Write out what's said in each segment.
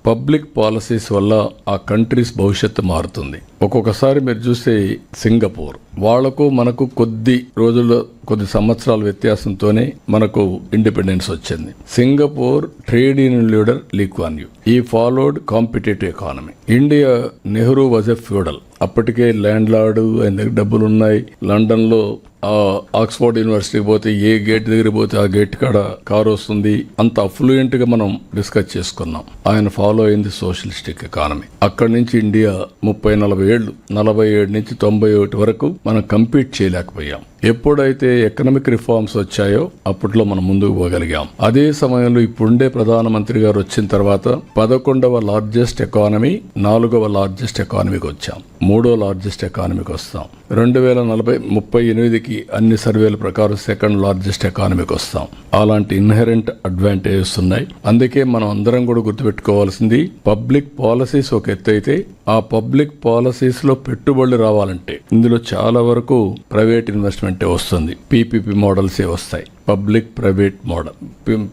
Public policies వల్ల ఆ countries భవిష్యత్తు మారుతుంది. ఒక్కొక్కసారి మీరు చూస్తే సింగపూర్, వాళ్లకు మనకు కొద్ది సంవత్సరాల వ్యత్యాసంతోనే మనకు ఇండిపెండెన్స్ వచ్చింది. Singapore trade union leader Lee Kuan Yew. He followed competitive economy. India, Nehru was a feudal. అప్పటికే ల్యాండ్ లార్డ్, ఆయన దగ్గర డబ్బులు ఉన్నాయి. లండన్ లో ఆక్స్ఫర్డ్ యూనివర్సిటీకి పోతే ఏ గేట్ దగ్గర పోతే ఆ గేట్ కాడ కారు వస్తుంది. అంత అఫ్లూయెంట్ గా మనం డిస్కస్ చేసుకున్నాం. ఆయన ఫాలో అయింది సోషలిస్టిక్ ఎకానమీ. అక్కడి నుంచి ఇండియా 30-40 ఏళ్లు, 47 నుంచి 91 వరకు మనం కంపీట్ చేయలేకపోయాం. ఎప్పుడైతే ఎకనామిక్ రిఫార్మ్స్ వచ్చాయో అప్పట్లో మనం ముందుకు పోగలిగాం. అదే సమయంలో ఇప్పుడుండే ప్రధానమంత్రి గారు వచ్చిన తర్వాత 11వ లార్జెస్ట్ ఎకానమీ, 4వ లార్జెస్ట్ ఎకానమీకి వచ్చాం. 3వ లార్జెస్ట్ ఎకానమీకి వస్తాం. 2038కి అన్ని సర్వేల ప్రకారం 2nd లార్జెస్ట్ ఎకానమీకి వస్తాం. అలాంటి ఇన్హెరెంట్ అడ్వాంటేజెస్ ఉన్నాయి. అందుకే మనం అందరం కూడా గుర్తుపెట్టుకోవాల్సింది, పబ్లిక్ పాలసీస్ ఒక ఎత్తు అయితే, ఆ పబ్లిక్ పాలసీస్ లో పెట్టుబడులు రావాలంటే ఇందులో చాలా వరకు ప్రైవేట్ ఇన్వెస్ట్మెంట్ వస్తుంది. పీపీపీ మోడల్సే వస్తాయి. Public private model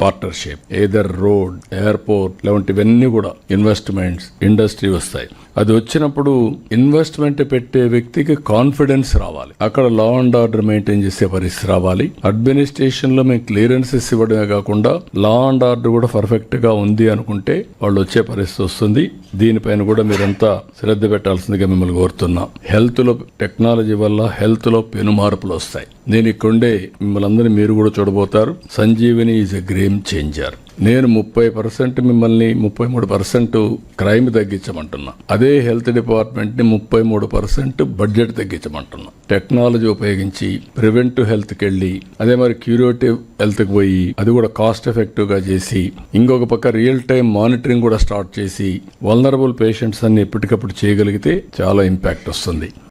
partnership, either road, airport లాంటివన్నీ కూడా ఇన్వెస్ట్మెంట్స్, ఇండస్ట్రీ వస్తాయి. అది వచ్చినప్పుడు ఇన్వెస్ట్మెంట్ పెట్టే వ్యక్తికి కాన్ఫిడెన్స్ రావాలి. అక్కడ లా అండ్ ఆర్డర్ మెయింటైన్ చేసే పరిస్థితి రావాలి. అడ్మినిస్ట్రేషన్ లో మేము క్లియరెన్సెస్ ఇవ్వడమే కాకుండా లా అండ్ ఆర్డర్ కూడా పర్ఫెక్ట్ గా ఉంది అనుకుంటే వాళ్ళు వచ్చే పరిస్థితి వస్తుంది. దీనిపైన కూడా మీరంతా శ్రద్ధ పెట్టాల్సిందిగా మిమ్మల్ని కోరుతున్నాం. హెల్త్ లో టెక్నాలజీ వల్ల హెల్త్ లో పెను మార్పులు వస్తాయి. నేను ఇక్కడే మిమ్మల్ని అందరినీ మీరు కూడా చూడబోతారు. Sanjeevini is a game changer. నేను 30% మిమ్మల్ని 33% క్రైమ్ తగ్గించమంటున్నా. అదే హెల్త్ డిపార్ట్మెంట్ ని 33% బడ్జెట్ తగ్గించమంటున్నా. టెక్నాలజీ ఉపయోగించి ప్రివెంటివ్ హెల్త్ కి వెళ్ళి, అదే మరి క్యూరేటివ్ హెల్త్ కి పోయి అది కూడా కాస్ట్ ఎఫెక్టివ్ గా చేసి, ఇంకొక పక్క రియల్ టైం మానిటరింగ్ కూడా స్టార్ట్ చేసి వల్నరబుల్ పేషెంట్స్ అన్ని ఎప్పటికప్పుడు చేయగలిగితే చాలా ఇంపాక్ట్ వస్తుంది.